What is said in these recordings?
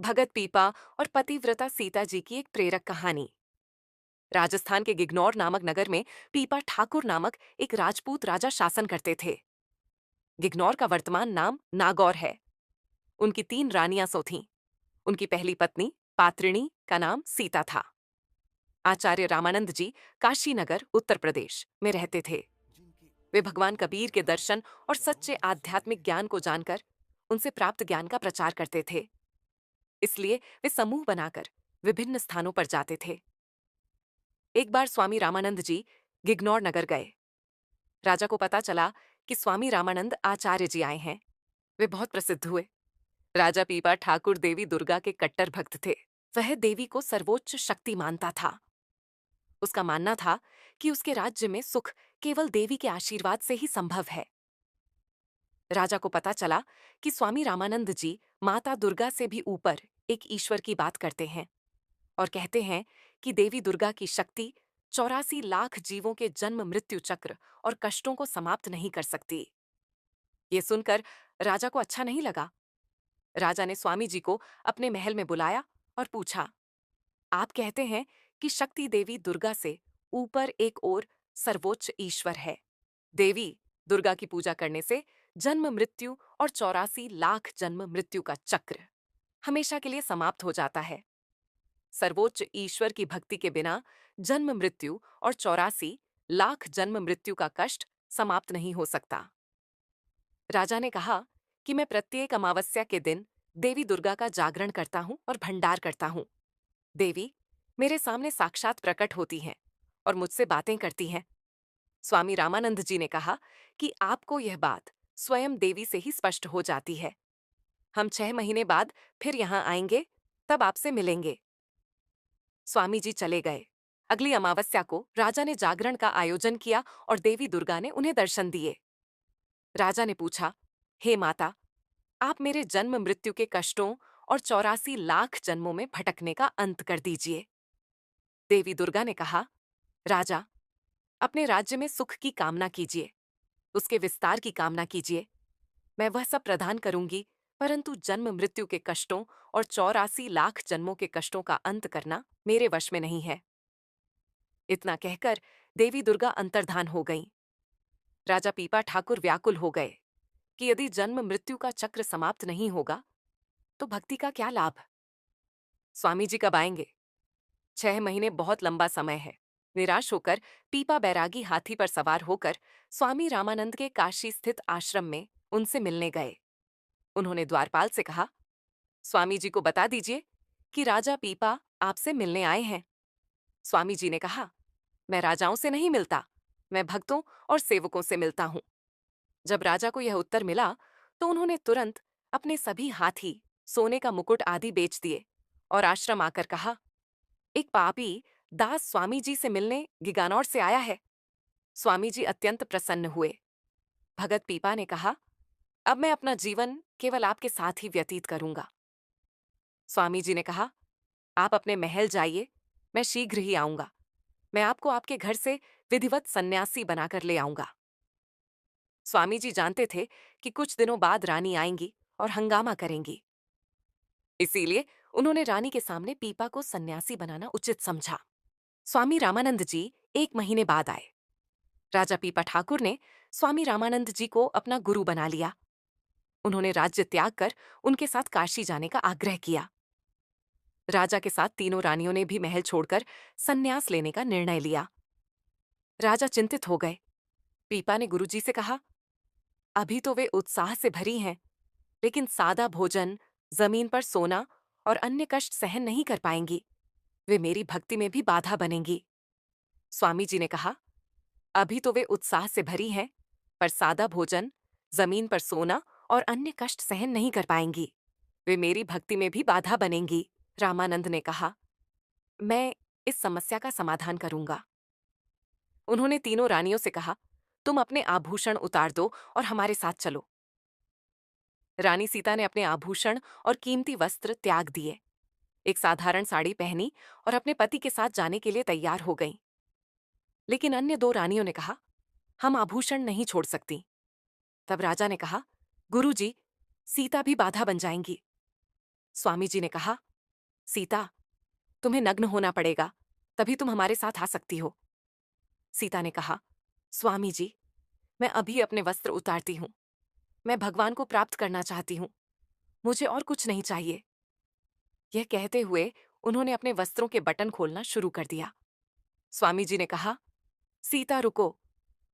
भगत पीपा और पतिव्रता सीता जी की एक प्रेरक कहानी। राजस्थान के गिगनौर नामक नगर में पीपा ठाकुर नामक एक राजपूत राजा शासन करते थे। गिगनौर का वर्तमान नाम नागौर है। उनकी 3 रानियां सो थीं। उनकी पहली पत्नी पात्रिणी का नाम सीता था। आचार्य रामानंद जी काशी नगर उत्तर प्रदेश में रहते थे। वे भगवान कबीर के दर्शन और सच्चे आध्यात्मिक ज्ञान को जानकर उनसे प्राप्त ज्ञान का प्रचार करते थे। इसलिए वे समूह बनाकर विभिन्न स्थानों पर जाते थे। एक बार स्वामी रामानंद जी गिगनौर नगर गए। राजा को पता चला कि स्वामी रामानंद आचार्य जी आए हैं। वे बहुत प्रसिद्ध हुए। राजा पीपा ठाकुर देवी दुर्गा के कट्टर भक्त थे। वह देवी को सर्वोच्च शक्ति मानता था। उसका मानना था कि उसके राज्य में सुख केवल देवी के आशीर्वाद से ही संभव है। राजा को पता चला कि स्वामी रामानंद जी माता दुर्गा से भी ऊपर एक ईश्वर की बात करते हैं और कहते हैं कि देवी दुर्गा की शक्ति 84 लाख जीवों के जन्म मृत्यु चक्र और कष्टों को समाप्त नहीं कर सकती। ये सुनकर राजा को अच्छा नहीं लगा। राजा ने स्वामी जी को अपने महल में बुलाया और पूछा, आप कहते हैं कि शक्ति देवी दुर्गा से ऊपर एक और सर्वोच्च ईश्वर है। देवी दुर्गा की पूजा करने से जन्म मृत्यु और 84 लाख जन्म मृत्यु का चक्र हमेशा के लिए समाप्त हो जाता है। सर्वोच्च ईश्वर की भक्ति के बिना जन्म मृत्यु और 84 लाख जन्म मृत्यु का कष्ट समाप्त नहीं हो सकता। राजा ने कहा कि मैं प्रत्येक अमावस्या के दिन देवी दुर्गा का जागरण करता हूं और भंडार करता हूं। देवी मेरे सामने साक्षात प्रकट होती हैं और मुझसे बातें करती हैं। स्वामी रामानंद जी ने कहा कि आपको यह बात स्वयं देवी से ही स्पष्ट हो जाती है। हम 6 महीने बाद फिर यहाँ आएंगे, तब आपसे मिलेंगे। स्वामी जी चले गए। अगली अमावस्या को राजा ने जागरण का आयोजन किया और देवी दुर्गा ने उन्हें दर्शन दिए। राजा ने पूछा, हे माता, आप मेरे जन्म मृत्यु के कष्टों और 84 लाख जन्मों में भटकने का अंत कर दीजिए। देवी दुर्गा ने कहा, राजा, अपने राज्य में सुख की कामना कीजिए, उसके विस्तार की कामना कीजिए। मैं वह सब प्रदान करूंगी, परंतु जन्म मृत्यु के कष्टों और 84 लाख जन्मों के कष्टों का अंत करना मेरे वश में नहीं है। इतना कहकर देवी दुर्गा अंतर्धान हो गईं। राजा पीपा ठाकुर व्याकुल हो गए कि यदि जन्म मृत्यु का चक्र समाप्त नहीं होगा तो भक्ति का क्या लाभ। स्वामी जी कब आएंगे? 6 महीने बहुत लंबा समय है। निराश होकर पीपा बैरागी हाथी पर सवार होकर स्वामी रामानंद के काशी स्थित आश्रम में उनसे मिलने गए। उन्होंने द्वारपाल से कहा, स्वामी जी को बता दीजिए कि राजा पीपा आपसे मिलने आए हैं। स्वामी जी ने कहा, मैं राजाओं से नहीं मिलता, मैं भक्तों और सेवकों से मिलता हूं। जब राजा को यह उत्तर मिला तो उन्होंने तुरंत अपने सभी हाथी, सोने का मुकुट आदि बेच दिए और आश्रम आकर कहा, एक पापी दास स्वामी जी से मिलने गिगानौर से आया है। स्वामी जी अत्यंत प्रसन्न हुए। भगत पीपा ने कहा, अब मैं अपना जीवन केवल आपके साथ ही व्यतीत करूंगा। स्वामी जी ने कहा, आप अपने महल जाइए, मैं शीघ्र ही आऊंगा। मैं आपको आपके घर से विधिवत सन्यासी बनाकर ले आऊंगा। स्वामी जी जानते थे कि कुछ दिनों बाद रानी आएंगी और हंगामा करेंगी। इसीलिए उन्होंने रानी के सामने पीपा को सन्यासी बनाना उचित समझा। स्वामी रामानंद जी 1 महीने बाद आए। राजा पीपा ठाकुर ने स्वामी रामानंद जी को अपना गुरु बना लिया। उन्होंने राज्य त्याग कर उनके साथ काशी जाने का आग्रह किया। राजा के साथ तीनों रानियों ने भी महल छोड़कर संन्यास लेने का निर्णय लिया। राजा चिंतित हो गए। पीपा ने गुरुजी से कहा, अभी तो वे उत्साह से भरी हैं, लेकिन सादा भोजन, जमीन पर सोना और अन्य कष्ट सहन नहीं कर पाएंगी। वे मेरी भक्ति में भी बाधा बनेंगी। स्वामी जी ने कहा, अभी तो वे उत्साह से भरी हैं, पर सादा भोजन, जमीन पर सोना और अन्य कष्ट सहन नहीं कर पाएंगी। वे मेरी भक्ति में भी बाधा बनेंगी। रामानंद ने कहा, मैं इस समस्या का समाधान करूंगा। उन्होंने तीनों रानियों से कहा, तुम अपने आभूषण उतार दो और हमारे साथ चलो। रानी सीता ने अपने आभूषण और कीमती वस्त्र त्याग दिए, एक साधारण साड़ी पहनी और अपने पति के साथ जाने के लिए तैयार हो गईं। लेकिन अन्य 2 रानियों ने कहा, हम आभूषण नहीं छोड़ सकती। तब राजा ने कहा, गुरुजी, सीता भी बाधा बन जाएंगी। स्वामी जी ने कहा, सीता, तुम्हें नग्न होना पड़ेगा, तभी तुम हमारे साथ आ सकती हो। सीता ने कहा, स्वामी जी, मैं अभी अपने वस्त्र उतारती हूँ। मैं भगवान को प्राप्त करना चाहती हूँ। मुझे और कुछ नहीं चाहिए। यह कहते हुए उन्होंने अपने वस्त्रों के बटन खोलना शुरू कर दिया। स्वामी जी ने कहा, सीता रुको,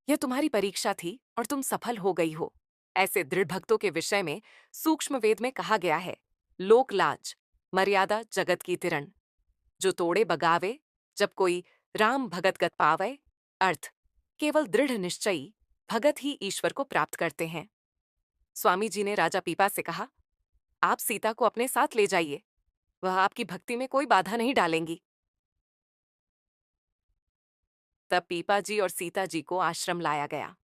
यह तुम्हारी परीक्षा थी और तुम सफल हो गई हो। ऐसे दृढ़ भक्तों के विषय में सूक्ष्म वेद में कहा गया है, लोक लाज, मर्यादा जगत की तिरण, जो तोड़े बगावे, जब कोई राम भगत गत पावे। अर्थ, केवल दृढ़ निश्चयी भगत ही ईश्वर को प्राप्त करते हैं। स्वामी जी ने राजा पीपा से कहा, आप सीता को अपने साथ ले जाइए, वह आपकी भक्ति में कोई बाधा नहीं डालेंगी। तब पीपा जी और सीता जी को आश्रम लाया गया।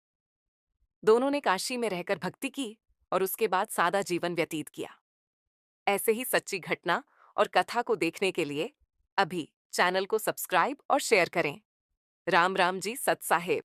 दोनों ने काशी में रहकर भक्ति की और उसके बाद सादा जीवन व्यतीत किया। ऐसे ही सच्ची घटना और कथा को देखने के लिए अभी चैनल को सब्सक्राइब और शेयर करें। राम राम जी, सत साहेब।